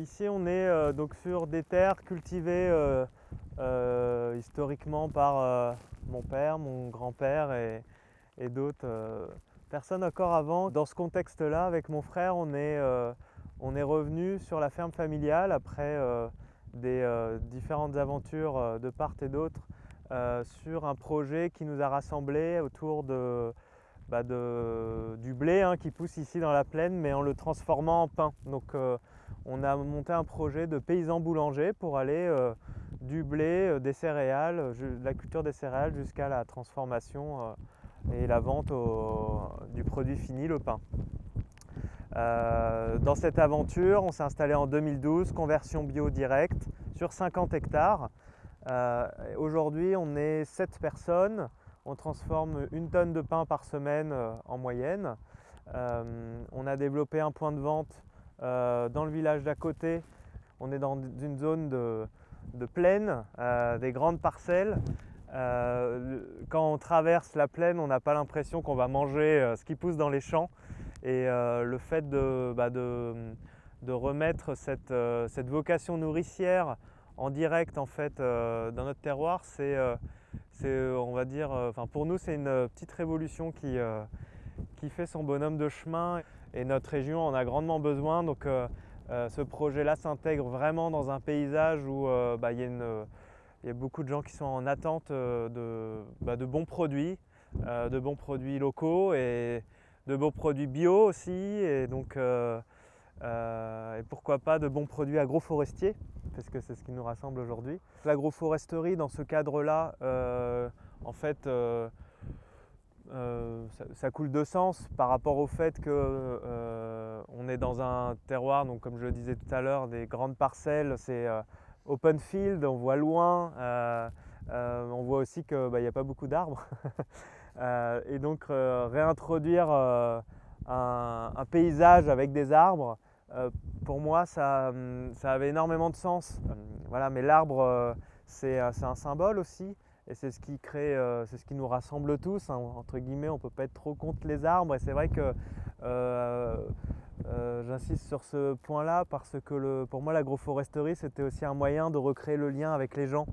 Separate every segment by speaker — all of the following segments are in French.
Speaker 1: Ici, on est donc sur des terres cultivées historiquement par mon père, mon grand-père et d'autres personnes encore avant. Dans ce contexte-là, avec mon frère, on est revenu sur la ferme familiale après des différentes aventures de part et d'autre sur un projet qui nous a rassemblés autour du blé qui pousse ici dans la plaine, mais en le transformant en pain. Donc on a monté un projet de paysan boulanger pour aller du blé, des céréales, de la culture des céréales jusqu'à la transformation et la vente du produit fini, le pain. Dans cette aventure, on s'est installé en 2012, conversion bio directe sur 50 hectares. Aujourd'hui, on est 7 personnes. On transforme 1 tonne de pain par semaine en moyenne. On a développé un point de vente dans le village d'à côté. On est dans une zone de plaine, des grandes parcelles. Quand on traverse la plaine, on n'a pas l'impression qu'on va manger ce qui pousse dans les champs. Et le fait de remettre cette vocation nourricière en direct en fait dans notre terroir, on va dire, pour nous c'est une petite révolution qui fait son bonhomme de chemin et notre région en a grandement besoin. Donc ce projet-là s'intègre vraiment dans un paysage où il y a beaucoup de gens qui sont en attente de bons produits locaux et de bons produits bio aussi, et donc et pourquoi pas de bons produits agroforestiers, parce que c'est ce qui nous rassemble aujourd'hui. L'agroforesterie, dans ce cadre-là, en fait, ça coule de sens par rapport au fait que on est dans un terroir, donc comme je le disais tout à l'heure, des grandes parcelles, c'est open field, on voit loin, on voit aussi qu'il n'y a pas beaucoup d'arbres. Et donc réintroduire un paysage avec des arbres, pour moi ça avait énormément de sens. Voilà, mais l'arbre c'est un symbole aussi, et c'est ce qui crée, c'est ce qui nous rassemble tous, entre guillemets. On ne peut pas être trop contre les arbres, et c'est vrai que j'insiste sur ce point-là parce que pour moi l'agroforesterie c'était aussi un moyen de recréer le lien avec les gens.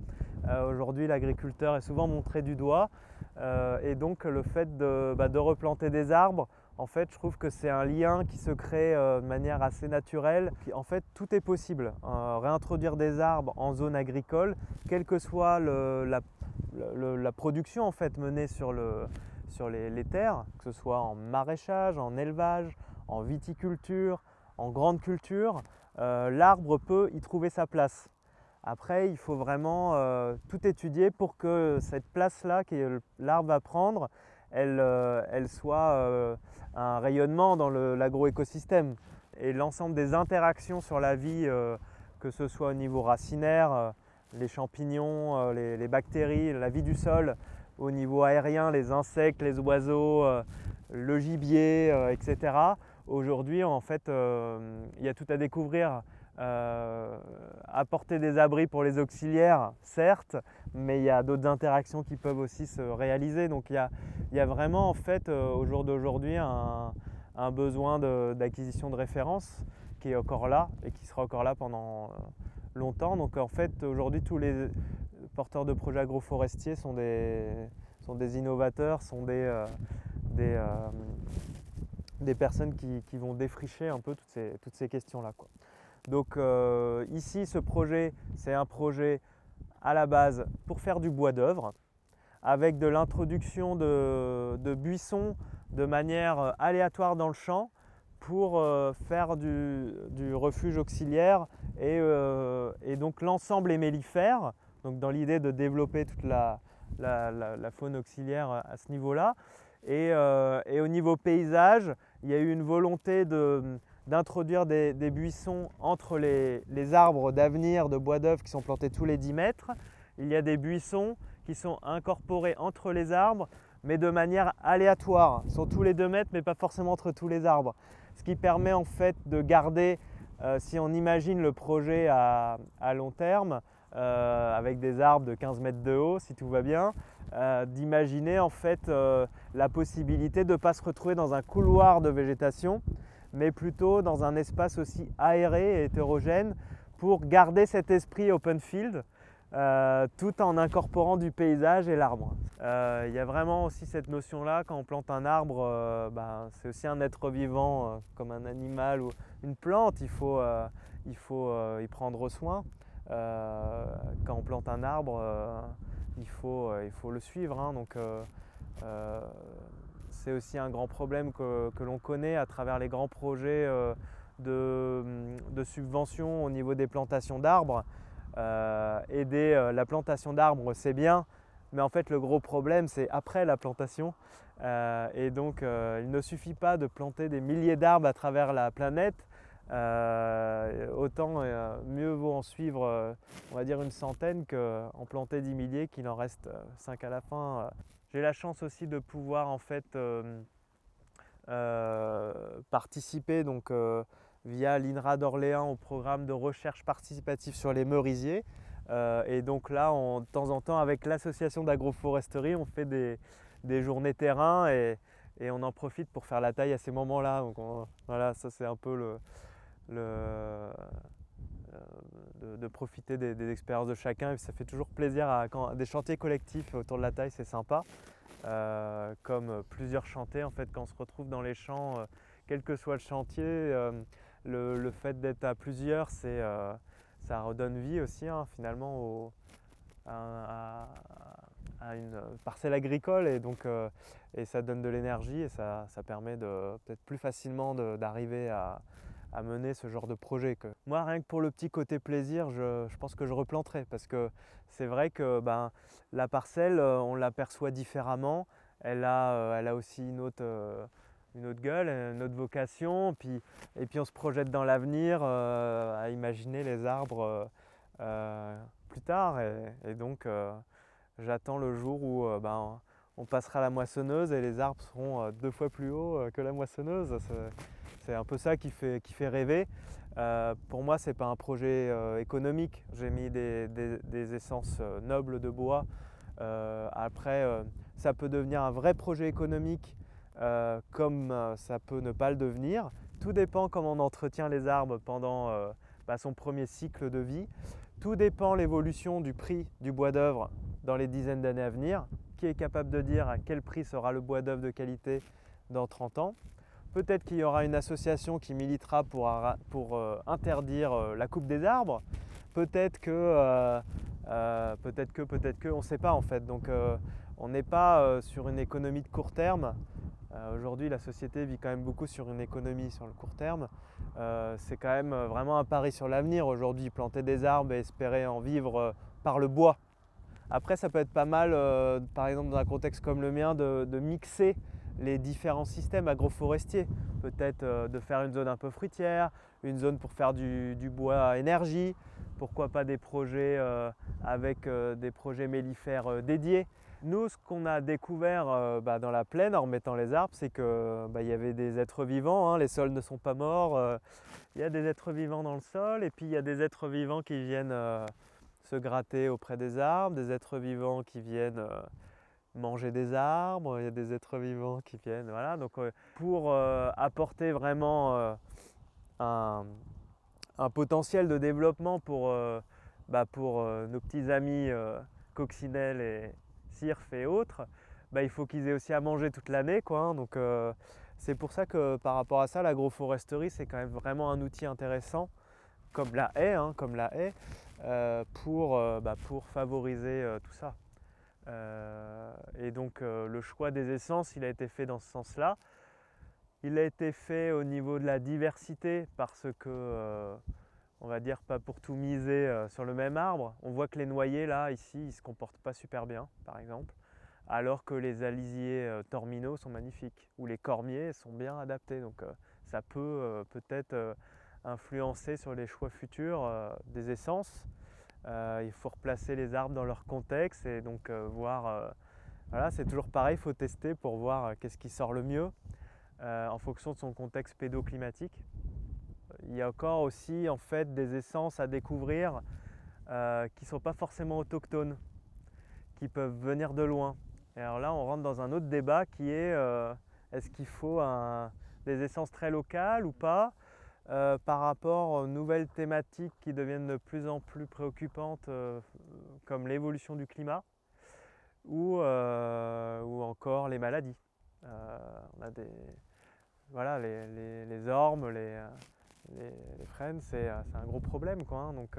Speaker 1: Aujourd'hui l'agriculteur est souvent montré du doigt, et donc le fait de replanter des arbres, en fait je trouve que c'est un lien qui se crée de manière assez naturelle. En fait tout est possible, réintroduire des arbres en zone agricole, quelle que soit la production en fait menée sur les terres, que ce soit en maraîchage, en élevage, en viticulture, en grande culture, l'arbre peut y trouver sa place. Après, il faut vraiment tout étudier pour que cette place-là que l'arbre va prendre, elle soit un rayonnement dans l'agroécosystème. Et l'ensemble des interactions sur la vie, que ce soit au niveau racinaire, les champignons, les bactéries, la vie du sol, au niveau aérien, les insectes, les oiseaux, le gibier, etc. Aujourd'hui, en fait, il y a tout à découvrir. Apporter des abris pour les auxiliaires, certes, mais il y a d'autres interactions qui peuvent aussi se réaliser. Donc il y a vraiment en fait au jour d'aujourd'hui un besoin d'acquisition de références qui est encore là et qui sera encore là pendant longtemps. Donc en fait aujourd'hui tous les porteurs de projets agroforestiers sont des innovateurs, sont des personnes qui vont défricher un peu toutes ces questions-là, quoi. Donc ici, ce projet, c'est un projet à la base pour faire du bois d'œuvre, avec de l'introduction de buissons de manière aléatoire dans le champ pour faire du refuge auxiliaire et donc l'ensemble est mellifère, donc dans l'idée de développer toute la faune auxiliaire à ce niveau-là. Et au niveau paysage, il y a eu une volonté d'introduire des buissons entre les arbres d'avenir de bois d'œuvre qui sont plantés tous les 10 mètres. Il y a des buissons qui sont incorporés entre les arbres, mais de manière aléatoire. Ils sont tous les 2 mètres, mais pas forcément entre tous les arbres. Ce qui permet en fait de garder, si on imagine le projet à long terme, avec des arbres de 15 mètres de haut, si tout va bien, d'imaginer en fait la possibilité de ne pas se retrouver dans un couloir de végétation, mais plutôt dans un espace aussi aéré et hétérogène pour garder cet esprit open field tout en incorporant du paysage et l'arbre. Il y a vraiment aussi cette notion-là, quand on plante un arbre, c'est aussi un être vivant comme un animal ou une plante, il faut y prendre soin. Quand on plante un arbre, il faut le suivre, hein, donc c'est aussi un grand problème que l'on connaît à travers les grands projets de subventions au niveau des plantations d'arbres. Aider la plantation d'arbres, c'est bien, mais en fait le gros problème c'est après la plantation. Et donc il ne suffit pas de planter des milliers d'arbres à travers la planète. Autant mieux vaut en suivre on va dire une centaine qu'en planter 10 milliers, qu'il en reste 5 à la fin. J'ai la chance aussi de pouvoir en fait participer donc via l'INRA d'Orléans au programme de recherche participative sur les merisiers. Et donc là, de temps en temps, avec l'association d'agroforesterie, on fait des journées terrain et on en profite pour faire la taille à ces moments-là. Donc voilà, ça c'est un peu de profiter des expériences de chacun. Et ça fait toujours plaisir quand des chantiers collectifs autour de la taille, c'est sympa. Comme plusieurs chantiers, en fait, quand on se retrouve dans les champs, quel que soit le chantier, le fait d'être à plusieurs, ça redonne vie aussi, hein, finalement à une parcelle agricole, et donc et ça donne de l'énergie et ça permet peut-être plus facilement d'arriver à mener ce genre de projet. Moi, rien que pour le petit côté plaisir, je pense que je replanterai, parce que c'est vrai que la parcelle, on l'aperçoit différemment, elle a aussi une autre gueule, une autre vocation, et puis on se projette dans l'avenir à imaginer les arbres plus tard, et donc j'attends le jour où on passera la moissonneuse et les arbres seront 2 fois plus hauts que la moissonneuse. C'est un peu ça qui fait rêver. Pour moi, ce n'est pas un projet économique. J'ai mis des essences nobles de bois. Après, ça peut devenir un vrai projet économique, comme ça peut ne pas le devenir. Tout dépend comment on entretient les arbres pendant son premier cycle de vie. Tout dépend de l'évolution du prix du bois d'œuvre dans les dizaines d'années à venir. Qui est capable de dire à quel prix sera le bois d'œuvre de qualité dans 30 ans? Peut-être qu'il y aura une association qui militera pour interdire la coupe des arbres. Peut-être que, on ne sait pas en fait. Donc on n'est pas sur une économie de court terme. Aujourd'hui, la société vit quand même beaucoup sur une économie sur le court terme. C'est quand même vraiment un pari sur l'avenir aujourd'hui, planter des arbres et espérer en vivre par le bois. Après, ça peut être pas mal, par exemple dans un contexte comme le mien, de mixer les différents systèmes agroforestiers. Peut-être de faire une zone un peu fruitière, une zone pour faire du bois à énergie, pourquoi pas des projets avec des projets mellifères dédiés. Nous, ce qu'on a découvert dans la plaine en remettant les arbres, c'est qu'il y avait des êtres vivants, hein, les sols ne sont pas morts, il y a des êtres vivants dans le sol, et puis il y a des êtres vivants qui viennent se gratter auprès des arbres, des êtres vivants qui viennent manger des arbres, il y a des êtres vivants qui viennent, voilà. Donc pour apporter vraiment un potentiel de développement pour nos petits amis coccinelles et cirfes et autres, il faut qu'ils aient aussi à manger toute l'année, quoi, hein. Donc c'est pour ça que par rapport à ça, l'agroforesterie, c'est quand même vraiment un outil intéressant, comme la haie, pour favoriser tout ça. Et donc le choix des essences, il a été fait dans ce sens-là. Il a été fait au niveau de la diversité parce que, on va dire, pas pour tout miser sur le même arbre. On voit que les noyers, là, ici, ils ne se comportent pas super bien, par exemple, alors que les alisiers torminaux sont magnifiques, ou les cormiers sont bien adaptés. Donc ça peut peut-être influencer sur les choix futurs des essences. Il faut replacer les arbres dans leur contexte et donc voir, voilà, c'est toujours pareil, il faut tester pour voir qu'est-ce qui sort le mieux en fonction de son contexte pédoclimatique. Il y a encore aussi en fait des essences à découvrir qui ne sont pas forcément autochtones, qui peuvent venir de loin. Et alors là, on rentre dans un autre débat qui est est-ce qu'il faut un des essences très locales ou pas, par rapport aux nouvelles thématiques qui deviennent de plus en plus préoccupantes, comme l'évolution du climat ou encore les maladies. On a voilà, les ormes, les frênes, c'est un gros problème, quoi, hein. Donc,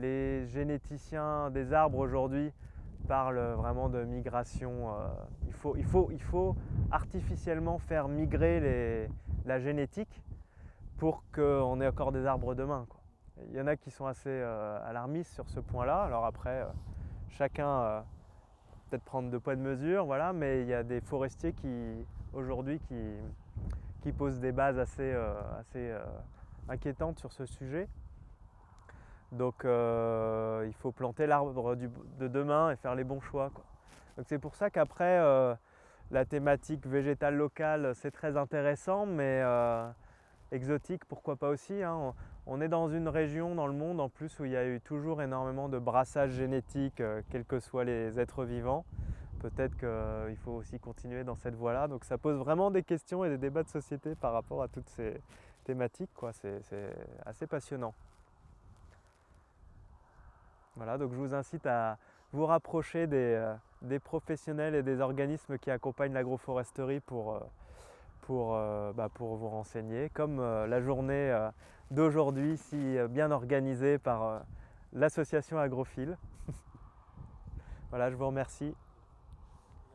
Speaker 1: les généticiens des arbres aujourd'hui parlent vraiment de migration. Il faut artificiellement faire migrer la génétique pour qu'on ait encore des arbres demain, quoi. Il y en a qui sont assez alarmistes sur ce point-là. Alors après, chacun peut-être prendre de poids de mesure, voilà, mais il y a des forestiers aujourd'hui qui posent des bases assez inquiétantes sur ce sujet. Donc il faut planter l'arbre de demain et faire les bons choix, quoi. Donc c'est pour ça qu'après la thématique végétale locale, c'est très intéressant, mais exotique, pourquoi pas aussi, hein. On est dans une région dans le monde en plus où il y a eu toujours énormément de brassage génétique, quels que soient les êtres vivants. Peut-être qu'il faut aussi continuer dans cette voie-là. Donc ça pose vraiment des questions et des débats de société par rapport à toutes ces thématiques, quoi. C'est assez passionnant. Voilà, donc je vous incite à vous rapprocher des professionnels et des organismes qui accompagnent l'agroforesterie pour vous renseigner, comme la journée d'aujourd'hui si bien organisée par l'association Agrophile. Voilà, je vous remercie.